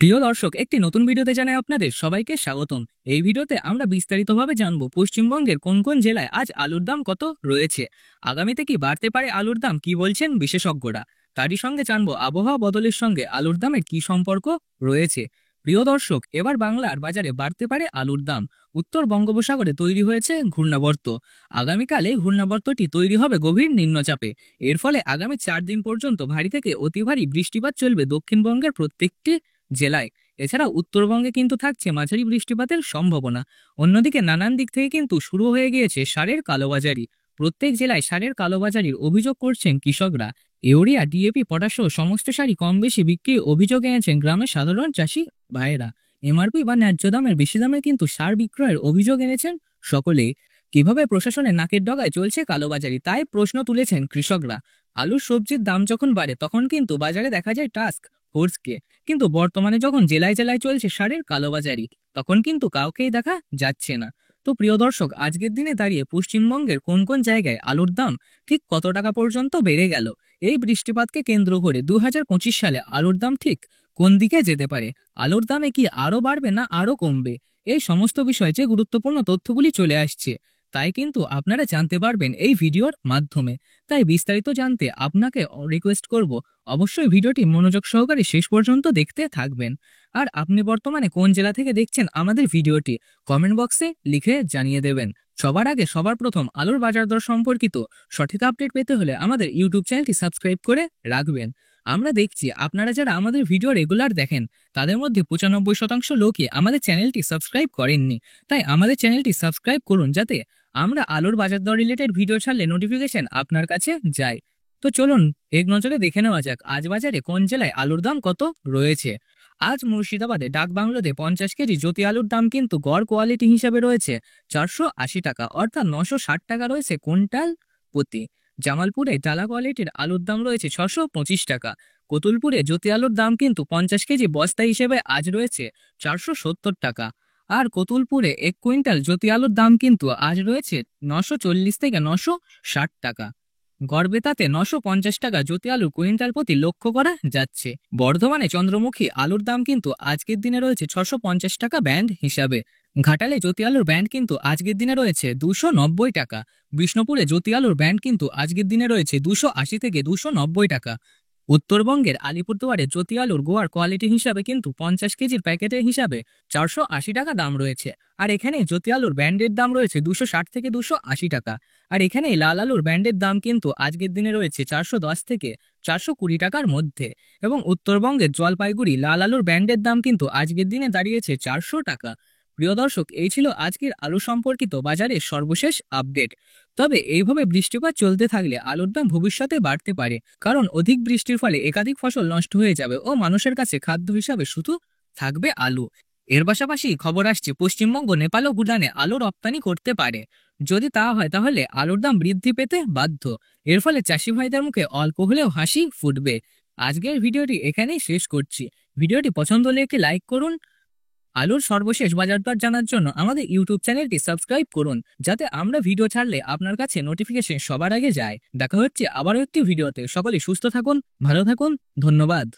প্রিয় দর্শক, একটি নতুন ভিডিওতে জানাই আপনাদের সবাইকে স্বাগতম। এই ভিডিওতে আমরা বিস্তারিতভাবে জানবো পশ্চিমবঙ্গের কোন কোন জেলায় আজ আলুর দাম কত রয়েছে, আগামীতে কি বাড়তে পারে আলুর দাম, কি বলছেন বিশেষজ্ঞরা। তারই সঙ্গে জানবো আবহাওয়া বদলের সঙ্গে আলুর দামের কি সম্পর্ক রয়েছে। প্রিয় দর্শক, এবার বাংলার বাজারে বাড়তে পারে আলুর দাম। উত্তর বঙ্গোপসাগরে তৈরি হয়েছে ঘূর্ণাবর্ত। আগামীকালে ঘূর্ণাবর্তটি তৈরি হবে গভীর নিম্নচাপে। এর ফলে আগামী 4 দিন পর্যন্ত ভারী থেকে অতি ভারী বৃষ্টিপাত চলবে দক্ষিণবঙ্গের প্রত্যেকটি জেলায়। এছাড়া উত্তরবঙ্গে কিন্তু থাকছে মাঝারি বৃষ্টিপাতের সম্ভাবনা। অন্যদিকে নানান দিক থেকে কিন্তু শুরু হয়ে গিয়েছে সারের কালোবাজারি। প্রত্যেক জেলায় সারের কালোবাজারির অভিযোগ করছেন কৃষকরা। ইউরিয়া, ডিএপি, পটাশ সহ সমস্ত সারই কম বেশি বিক্রির অভিযোগ এনেছেন গ্রামের সাধারণ চাষি ভাইয়েরা। এমআরপি বা ন্যায্য দামের বেশি দামে কিন্তু সার বিক্রয়ের অভিযোগ এনেছেন সকলেই। কিভাবে প্রশাসনের নাকের ডগায় চলছে কালোবাজারি, তাই প্রশ্ন তুলেছেন কৃষকরা। আলুর সবজির দাম যখন বাড়ে তখন কিন্তু বাজারে দেখা যায় টাস্ক ফোর্সকে, কিন্তু বর্তমানে যখন জেলায় জেলায় চলছে সারের কালোবাজারি, তখন কিন্তু কাউকেই দেখা যাচ্ছে না। তো প্রিয় দর্শক, আজকের দিনে দাঁড়িয়ে পশ্চিমবঙ্গের কোন কোন জায়গায় আলুর দাম ঠিক কত টাকা পর্যন্ত বেড়ে গেল, এই বৃষ্টিপাতকে কেন্দ্র করে 2025 সালে আলুর দাম ঠিক কোন দিকে যেতে পারে, আলুর দামে কি আরো বাড়বে না আরো কমবে, এই সমস্ত বিষয়ে যে গুরুত্বপূর্ণ তথ্যগুলি চলে আসছে, তাই কিন্তু আপনারা জানতে পারবেন এই ভিডিওর মাধ্যমে। তাই বিস্তারিত জানতে আপনাকে রিকোয়েস্ট করব, অবশ্যই ভিডিওটি মনোযোগ সহকারে শেষ পর্যন্ত দেখতে থাকবেন। আর আপনি বর্তমানে কোন জেলা থেকে দেখছেন আমাদের ভিডিওটি, কমেন্ট বক্সে লিখে জানিয়ে দেবেন। সবার আগে সবার প্রথম আলুর বাজার দর সম্পর্কিত সঠিক আপডেট পেতে হলে আমাদের ইউটিউব চ্যানেলটি সাবস্ক্রাইব করে রাখবেন। আমরা দেখছি আপনারা যারা আমাদের ভিডিও রেগুলার দেখেন, তাদের মধ্যে 95% লোকই আমাদের চ্যানেলটি সাবস্ক্রাইব করেননি। তাই আমাদের চ্যানেলটি সাবস্ক্রাইব করুন, যাতে আমরা আলুর বাজার দর রিলেটেড ভিডিও ছাড়লে নোটিফিকেশন আপনার কাছে যায়। তো চলুন এক নজরে দেখে নেওয়া যাক আজ বাজারে কোন জেলায় আলুর দাম কত রয়েছে। আজ মুর্শিদাবাদে ডাক বাংলোতে 50 কেজি জ্যোতি আলুর দাম কিন্তু গড় কোয়ালিটি হিসাবে রয়েছে 480 টাকা, অর্থাৎ 960 টাকা রয়েছে কুইন্টাল প্রতি। জামালপুরে টালা কোয়ালিটির আলুর দাম রয়েছে 625 টাকা। কতুলপুরে জ্যোতি আলুর দাম কিন্তু 50 কেজি বস্তা হিসেবে আজ রয়েছে 470 টাকা। আর কতুলপুরে 1 কুইন্টাল জ্যোতি আলুর দাম কিন্তু আজ রয়েছে 940 থেকে 960 টাকা। গড়বেতাতে 950 টাকা জ্যোতি আলুর কুইন্টাল প্রতি লক্ষ্য করা যাচ্ছে। বর্ধমানে চন্দ্রমুখী আলুর দাম কিন্তু আজকের দিনে রয়েছে 650 টাকা ব্যান্ড হিসাবে। ঘাটালে জ্যোতি আলুর ব্যান্ড কিন্তু আজকের দিনে রয়েছে 290 টাকা। বিষ্ণুপুরে জ্যোতি আলুর ব্যান্ড কিন্তু আজকের দিনে রয়েছে 280 থেকে 290 টাকা। উত্তরবঙ্গের আলিপুরদুয়ারে জ্যোতি আলুর গোয়ার কোয়ালিটি হিসাবে কিন্তু 50 কেজির প্যাকেটের হিসাবে 480 টাকা দাম রয়েছে। আর এখানে জ্যোতি আলুর ব্যান্ডের দাম রয়েছে 260 থেকে 280 টাকা। আর এখানে লাল আলুর ব্যান্ডের দাম কিন্তু আজকের দিনে রয়েছে 410 থেকে 420 টাকার মধ্যে। এবং উত্তরবঙ্গের জলপাইগুড়ি লাল আলুর ব্যান্ডের দাম কিন্তু আজকের দিনে দাঁড়িয়েছে 400 টাকা। প্রিয় দর্শক, এই ছিল আজকের আলু সম্পর্কিত বাজারের সর্বশেষ আপডেট। তবে এইভাবে বৃষ্টিপাত চলতে থাকলে আলুর দাম ভবিষ্যতে বাড়তে পারে, কারণ অধিক বৃষ্টির ফলে একাধিক ফসল নষ্ট হয়ে যাবে ও মানুষের কাছে খাদ্য হিসাবে শুধু থাকবে আলু। এর পাশাপাশি খবর আসছে পশ্চিমবঙ্গ নেপাল ও ভুটানে আলু রপ্তানি করতে পারে। যদি তা হয় তাহলে আলুর দাম বৃদ্ধি পেতে বাধ্য। এর ফলে চাষি ভাইদের মুখে অল্প হলেও হাসি ফুটবে। আজকের ভিডিওটি এখানেই শেষ করছি। ভিডিওটি পছন্দ হলে একটি লাইক করুন। আলুর সর্বশেষ বাজার দর জানার জন্য আমাদের ইউটিউব চ্যানেলটি সাবস্ক্রাইব করুন, যাতে আমরা ভিডিও ছাড়লে আপনার কাছে নোটিফিকেশন সবার আগে যায়। দেখা হচ্ছে আবারও একটি ভিডিওতে। সকলে সুস্থ থাকুন, ভালো থাকুন, ধন্যবাদ।